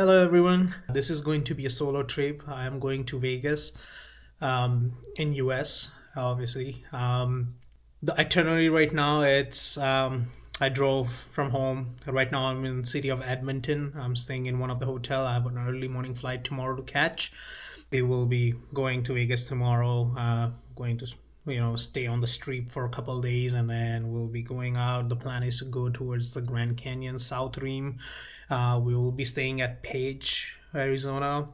Hello everyone. This is going to be a solo trip. I am going to Vegas, in US, obviously. The itinerary right now, I drove from home. Right now I'm in the city of Edmonton. I'm staying in one of the hotel. I have an early morning flight tomorrow to catch. We will be going to Vegas tomorrow, going to stay on the street for a couple of days, and then we'll be going out. The plan is to go towards the Grand Canyon South Rim. We will be staying at Page, Arizona,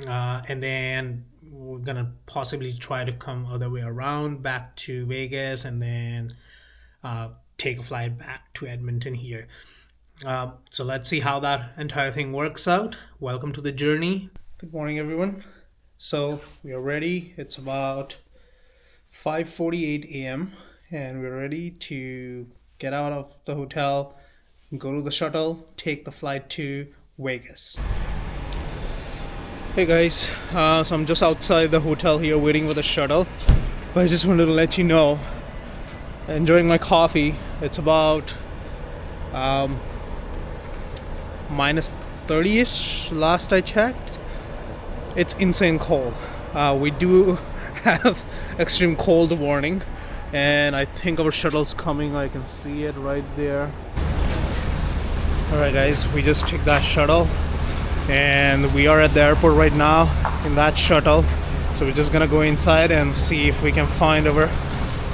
and then we're gonna possibly try to come other way around back to Vegas, and then take a flight back to Edmonton here. So let's see how that entire thing works out. Welcome to the journey. Good morning, everyone. So we are ready. It's about 5:48 a.m. and we're ready to get out of the hotel, go to the shuttle, take the flight to Vegas. Hey guys, so I'm just outside the hotel here waiting for the shuttle, but I just wanted to let you know, enjoying my coffee. It's about minus 30ish last I checked. It's insane cold. We do have extreme cold warning, and I think our shuttle's coming. I can see it right there. Alright guys, we just took that shuttle and we are at the airport right now in that shuttle. So we're just gonna go inside and see if we can find our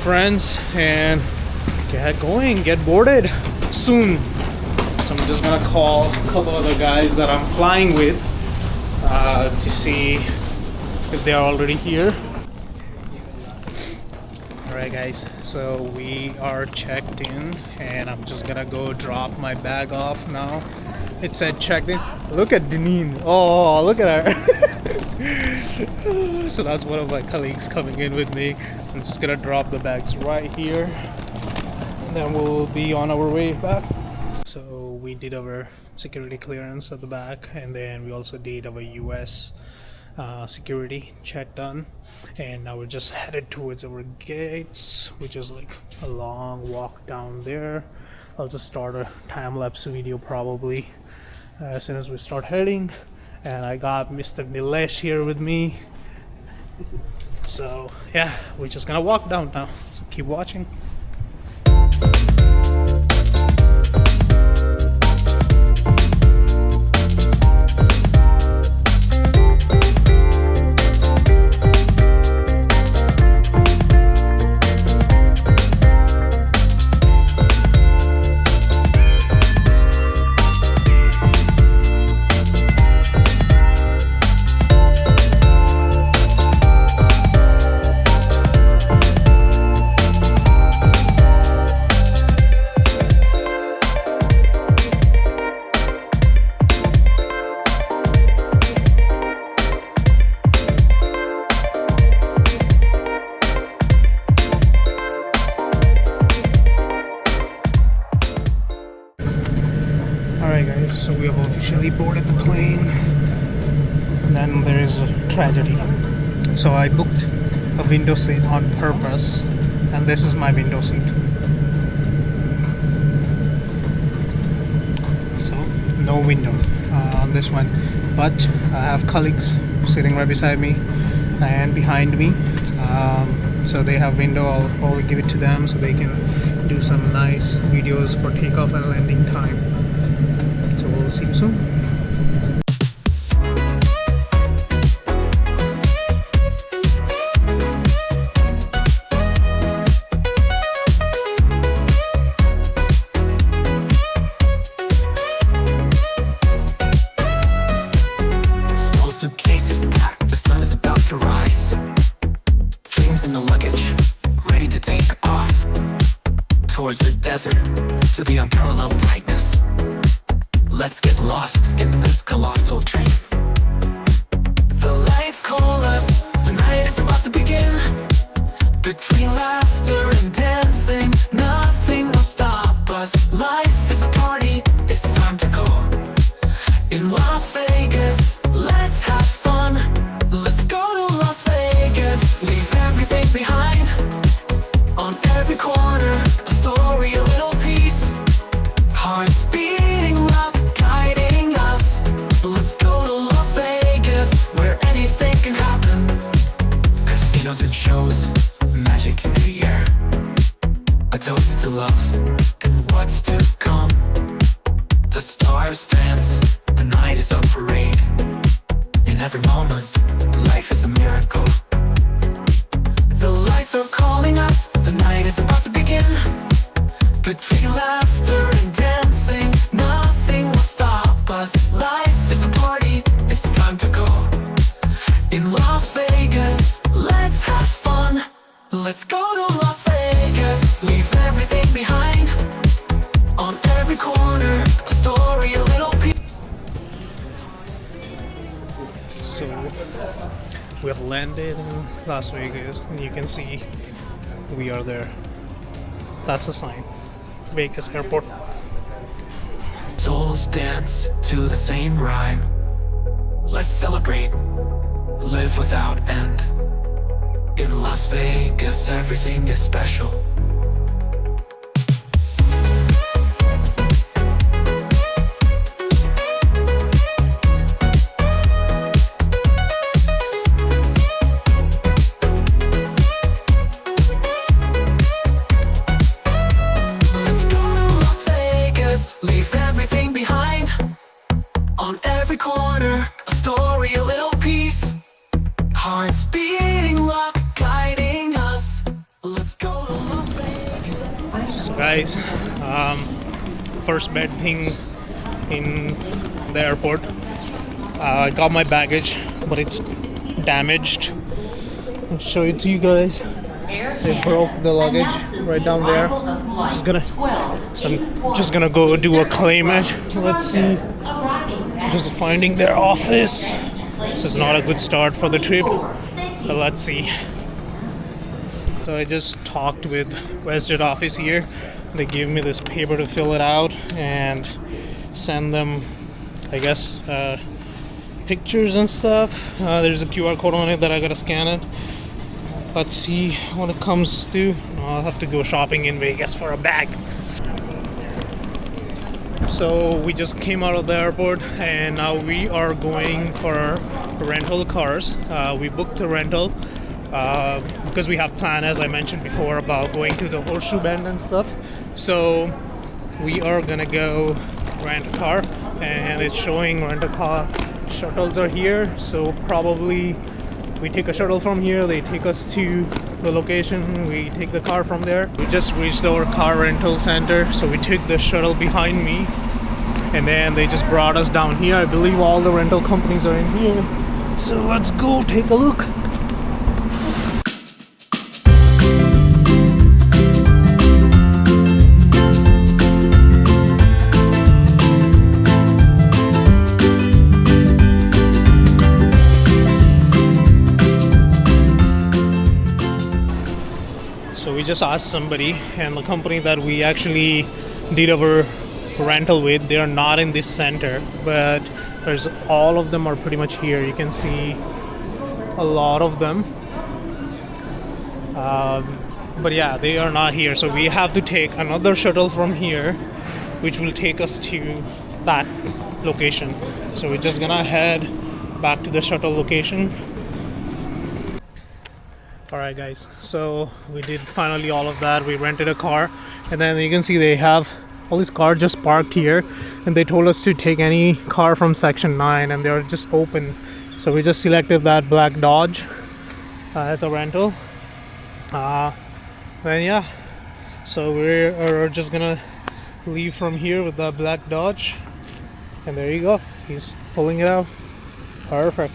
friends and get going, get boarded soon. So I'm just gonna call a couple other guys that I'm flying with to see if they're already here. Alright guys, so we are checked in and I'm just gonna go drop my bag off now. It said checked in. Look at Danean. Oh, look at her. So that's one of my colleagues coming in with me. So I'm just gonna drop the bags right here and then we'll be on our way back. So we did our security clearance at the back, and then we also did our US security check done, and now we're just headed towards our gates, which is like a long walk down there. I'll just start a time-lapse video probably as soon as we start heading. And I got Mr. Nilesh here with me, so yeah, we're just gonna walk down now, so keep watching. Alright guys, so we have officially boarded the plane, and then there is a tragedy. So I booked a window seat on purpose, and this is my window seat. So no window on this one, but I have colleagues sitting right beside me and behind me, so they have window. I'll probably give it to them so they can do some nice videos for takeoff and landing time. So we'll see you soon. Small suitcases packed, the sun is about to rise. Dreams in the luggage, ready to take off towards the desert, to the unparalleled brightness. Let's get lost in this colossal dream. The lights call us, the night is about to begin. Between laughter and dancing, nothing will stop us. Life is a party, it's time to go. In Las Vegas, let's have fun. Let's go to Las Vegas, leave everything behind. On every corner, a story, a little piece. Hearts beating loud, guiding us. every moment, life is a miracle. The lights are calling us, the night is about to begin. Between laughter and dancing, nothing will stop us. Life is a party, it's time to go. In Las Vegas, let's have fun. Let's go to Las Vegas, leave everything behind. On every corner, a story, a little piece. So we have landed in Las Vegas, and you can see we are there. That's a sign. Vegas Airport. Souls dance to the same rhyme. Let's celebrate, live without end. In Las Vegas, everything is special. Let's go to Las Vegas, leave everything behind. On every corner, a story, a little piece. Hearts beating, luck guiding us. Let's go to Las Vegas. So guys, first bad thing in the airport. I got my baggage, but it's damaged. I'll show it to you guys. They broke the luggage right down there. I'm just gonna go do a claimage. Let's see. Just finding their office. This is not a good start for the trip, but let's see. So I just talked with WestJet office here. They gave me this paper to fill it out and send them, I guess, pictures and stuff. There's a QR code on it that I gotta scan it. Let's see what it comes to. I'll have to go shopping in Vegas for a bag. So we just came out of the airport and now we are going for rental cars. We booked a rental because we have planned, as I mentioned before, about going to the Horseshoe Bend and stuff. So we are gonna go rent a car, and it's showing rent a car shuttles are here. So probably we take a shuttle from here, they take us to the location, we take the car from there. We just reached our car rental center, so we took the shuttle behind me and then they just brought us down here. I believe all the rental companies are in here, so let's go take a look. So we just asked somebody, and the company that we actually did our rental with, they are not in this center, but there's all of them are pretty much here. You can see a lot of them, but yeah, they are not here. So we have to take another shuttle from here, which will take us to that location. So we're just gonna head back to the shuttle location. Alright guys, so we did finally all of that. We rented a car, and then you can see they have all these cars just parked here, and they told us to take any car from section 9 and they're just open. So we just selected that black Dodge as a rental. Then yeah, so we're just gonna leave from here with the black Dodge, and there you go, he's pulling it out. Perfect.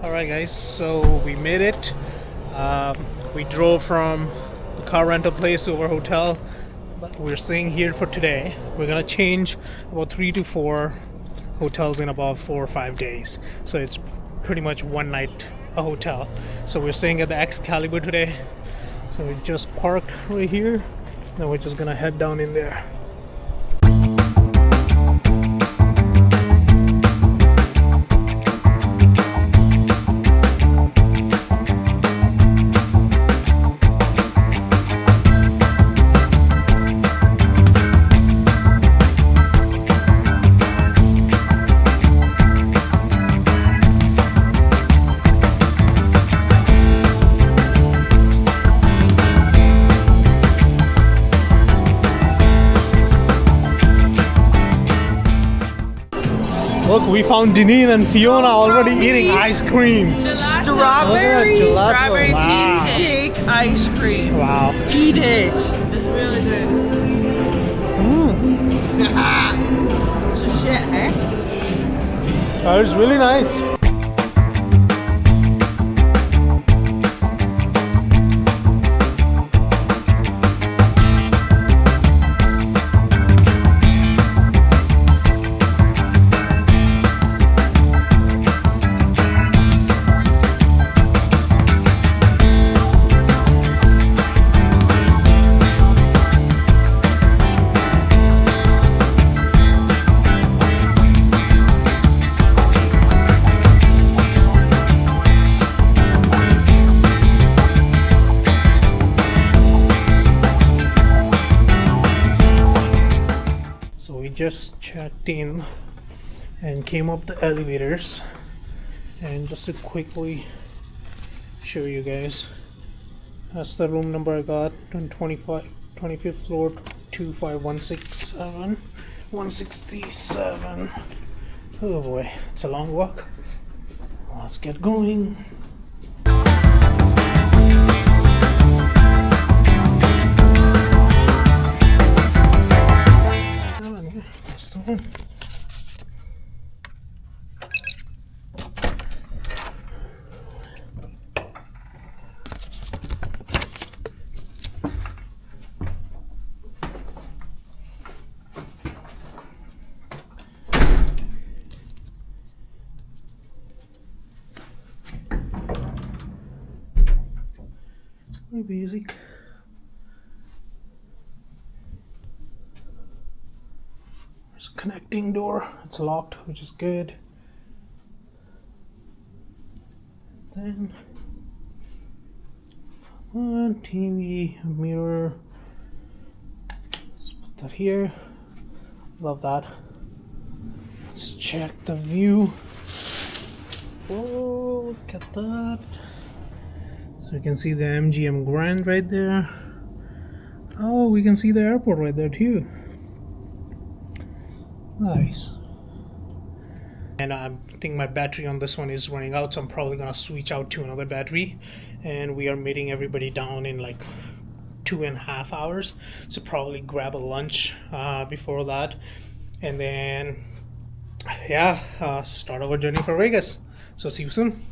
Alright guys, so we made it. We drove from the car rental place to our hotel. We're staying here for today. We're gonna change about 3 to 4 hotels in about 4 or 5 days. So it's pretty much one night a hotel. So we're staying at the Excalibur today. So we just parked right here. Now we're just gonna head down in there. Look, we found Danean and Fiona already eating ice cream. Strawberry, Gelato. strawberry Wow. cheesecake ice cream. Wow. Eat it. It's really good. It's a shit, eh? That was really nice. Just checked in and came up the elevators, and just to quickly show you guys, that's the room number I got on 25th floor, 25167 167. Oh boy, it's a long walk. Let's get going. That's the one. Very basic. There's a connecting door. It's locked, which is good. Then one TV, a mirror. Let's put that here. Love that. Let's check the view. Oh, look at that. So you can see the MGM Grand right there. Oh, we can see the airport right there too. Nice. And I think my battery on this one is running out, so I'm probably gonna switch out to another battery. And we are meeting everybody down in like 2.5 hours, so probably grab a lunch before that, and then yeah, start our journey for Vegas. So see you soon.